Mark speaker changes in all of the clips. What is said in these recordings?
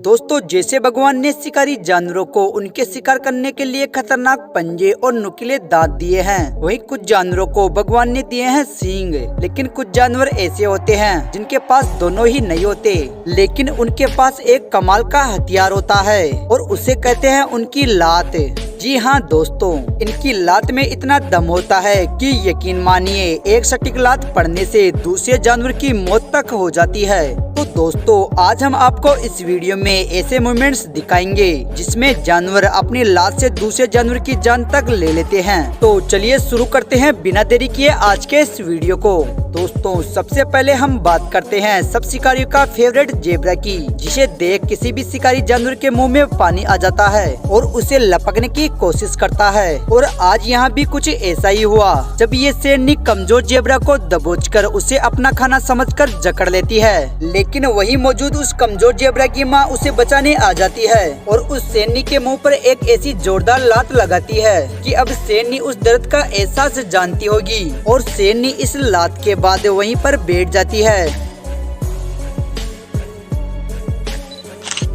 Speaker 1: दोस्तों, जैसे भगवान ने शिकारी जानवरों को उनके शिकार करने के लिए खतरनाक पंजे और नुकीले दांत दिए हैं, वहीं कुछ जानवरों को भगवान ने दिए हैं सींग। लेकिन कुछ जानवर ऐसे होते हैं जिनके पास दोनों ही नहीं होते, लेकिन उनके पास एक कमाल का हथियार होता है और उसे कहते हैं उनकी लात। जी हाँ दोस्तों, इनकी लात में इतना दम होता है कि यकीन मानिए एक सटीक लात पड़ने से दूसरे जानवर की मौत तक हो जाती है। तो दोस्तों, आज हम आपको इस वीडियो में ऐसे मूवमेंट्स दिखाएंगे जिसमें जानवर अपनी लात से दूसरे जानवर की जान तक ले लेते हैं। तो चलिए शुरू करते हैं बिना देरी किए आज के इस वीडियो को। दोस्तों, सबसे पहले हम बात करते हैं सब शिकारियों का फेवरेट जेब्रा की, जिसे देख किसी भी शिकारी जानवर के मुंह में पानी आ जाता है और उसे लपकने की कोशिश करता है। और आज यहाँ भी कुछ ऐसा ही हुआ जब ये शेरनी कमजोर जेब्रा को दबोचकर उसे अपना खाना समझकर जकड़ लेती है। लेकिन वही मौजूद उस कमजोर जेब्रा की माँ उसे बचाने आ जाती है और उस शेरनी के मुंह पर एक ऐसी जोरदार लात लगाती है कि अब शेरनी उस दर्द का एहसास जानती होगी और शेरनी इस लात के बाद वहीं पर बैठ जाती है।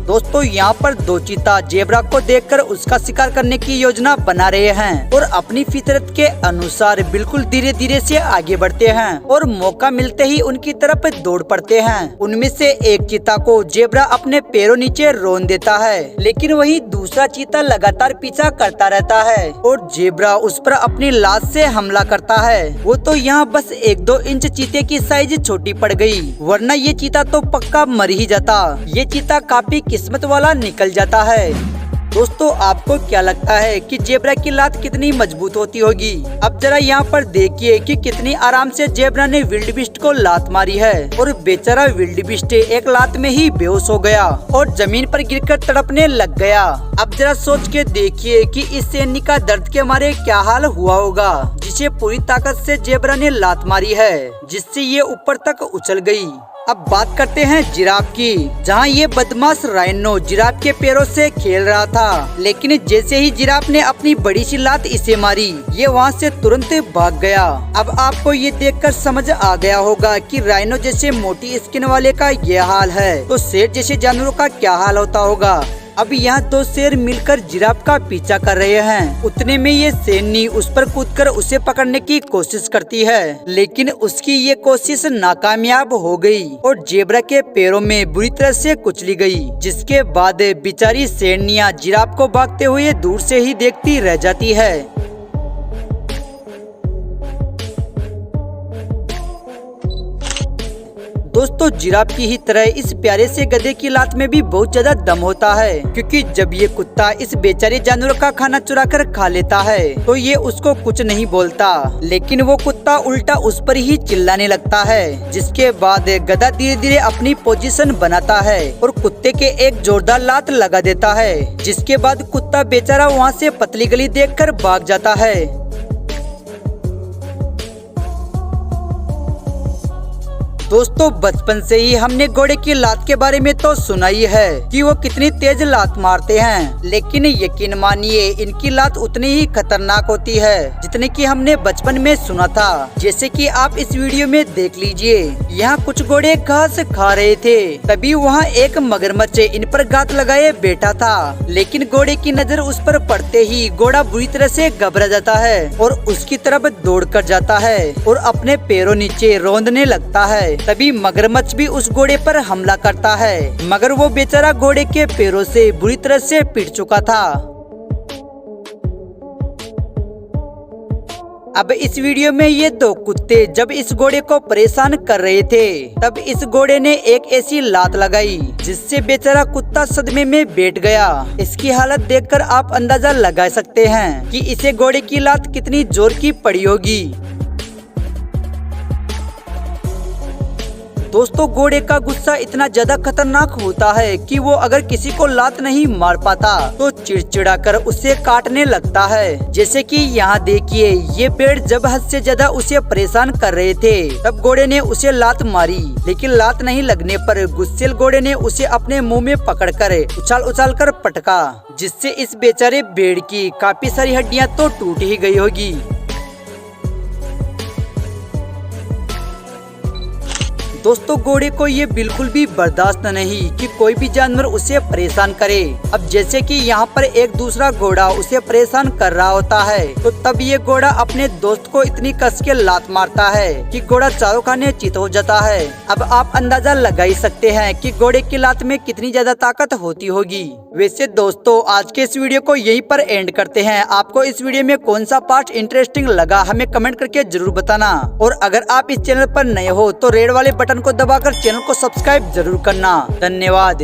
Speaker 1: दोस्तों, यहाँ पर दो चीता जेब्रा को देखकर उसका शिकार करने की योजना बना रहे हैं और अपनी फितरत के अनुसार बिल्कुल धीरे धीरे से आगे बढ़ते हैं और मौका मिलते ही उनकी तरफ दौड़ पड़ते हैं। उनमें से एक चीता को जेब्रा अपने पैरों नीचे रौंद देता है, लेकिन वही दूसरा चीता लगातार पीछा करता रहता है और जेब्रा उस पर अपनी लात से हमला करता है। वो तो यहाँ बस 1-2 इंच चीते की साइज छोटी पड़ गई, वरना ये चीता तो पक्का मर ही जाता। ये चीता काफी किस्मत वाला निकल जाता है। दोस्तों, आपको क्या लगता है कि जेब्रा की लात कितनी मजबूत होती होगी? अब जरा यहाँ पर देखिए कि कितनी आराम से जेब्रा ने विल्डबिस्ट को लात मारी है और बेचारा विल्डबिस्ट एक लात में ही बेहोश हो गया और जमीन पर गिरकर तड़पने लग गया। अब जरा सोच के देखिए कि इस शेरनी का दर्द के मारे क्या हाल हुआ होगा, जिसे पूरी ताकत से जेब्रा ने लात मारी है, जिससे ये ऊपर तक उछल गई। अब बात करते हैं जिराफ की, जहां ये बदमाश राइनो जिराफ के पैरों से खेल रहा था, लेकिन जैसे ही जिराफ ने अपनी बड़ी सी लात इसे मारी, ये वहां से तुरंत भाग गया। अब आपको ये देखकर समझ आ गया होगा कि राइनो जैसे मोटी स्किन वाले का ये हाल है, तो शेर जैसे जानवरों का क्या हाल होता होगा। अब यहाँ 2 शेर मिलकर जिराफ का पीछा कर रहे हैं। उतने में ये शेरनी उस पर कूदकर उसे पकड़ने की कोशिश करती है, लेकिन उसकी ये कोशिश नाकामयाब हो गई और जेब्रा के पैरों में बुरी तरह से कुचली गई, जिसके बाद बेचारी शेरनियाँ जिराफ को भागते हुए दूर से ही देखती रह जाती है। दोस्तों, जिराफ की ही तरह इस प्यारे से गधे की लात में भी बहुत ज्यादा दम होता है, क्योंकि जब ये कुत्ता इस बेचारे जानवर का खाना चुरा कर खा लेता है तो ये उसको कुछ नहीं बोलता, लेकिन वो कुत्ता उल्टा उस पर ही चिल्लाने लगता है। जिसके बाद गधा धीरे धीरे अपनी पोजीशन बनाता है और कुत्ते के एक जोरदार लात लगा देता है, जिसके बाद कुत्ता बेचारा वहाँ से पतली गली देखकर भाग जाता है। दोस्तों, बचपन से ही हमने घोड़े की लात के बारे में तो सुना ही है कि वो कितनी तेज लात मारते हैं, लेकिन यकीन मानिए इनकी लात उतनी ही खतरनाक होती है जितनी कि हमने बचपन में सुना था। जैसे कि आप इस वीडियो में देख लीजिए, यहाँ कुछ घोड़े घास खा रहे थे, तभी वहाँ एक मगरमच्छ इन पर घात लगाए बैठा था, लेकिन घोड़े की नजर उस पर पड़ते ही घोड़ा बुरी तरह से घबरा जाता है और उसकी तरफ दौड़ कर जाता है और अपने पैरों नीचे रौंदने लगता है। तभी मगरमच्छ भी उस घोड़े पर हमला करता है, मगर वो बेचारा घोड़े के पैरों से बुरी तरह से पिट चुका था। अब इस वीडियो में ये 2 कुत्ते जब इस घोड़े को परेशान कर रहे थे, तब इस घोड़े ने एक ऐसी लात लगाई जिससे बेचारा कुत्ता सदमे में बैठ गया। इसकी हालत देखकर आप अंदाजा लगा सकते हैं कि इसे घोड़े की लात कितनी जोर की पड़ी होगी। दोस्तों, घोड़े का गुस्सा इतना ज्यादा खतरनाक होता है कि वो अगर किसी को लात नहीं मार पाता तो चिड़चिड़ा कर उसे काटने लगता है। जैसे कि यहाँ देखिए, ये पेड़ जब हद से ज्यादा उसे परेशान कर रहे थे, तब घोड़े ने उसे लात मारी, लेकिन लात नहीं लगने पर गुस्सेल घोड़े ने उसे अपने मुंह में पकड़कर उछाल उछाल कर पटका, जिससे इस बेचारे भेड़ की काफी सारी हड्डियां तो टूट ही गई होगी। दोस्तों घोड़े को ये बिल्कुल भी बर्दाश्त नहीं कि कोई भी जानवर उसे परेशान करे। अब जैसे कि यहाँ पर एक दूसरा घोड़ा उसे परेशान कर रहा होता है, तो तब ये घोड़ा अपने दोस्त को इतनी कस के लात मारता है कि घोड़ा चारों खाने चित हो जाता है। अब आप अंदाजा लगा ही सकते हैं कि घोड़े की लात में कितनी ज्यादा ताकत होती होगी। वैसे दोस्तों आज के इस वीडियो को यहीं पर एंड करते हैं। आपको इस वीडियो में कौन सा पार्ट इंटरेस्टिंग लगा हमें कमेंट करके जरूर बताना, और अगर आप इस चैनल पर नए हो तो रेड वाले बटन को दबाकर चैनल को सब्सक्राइब जरूर करना। धन्यवाद।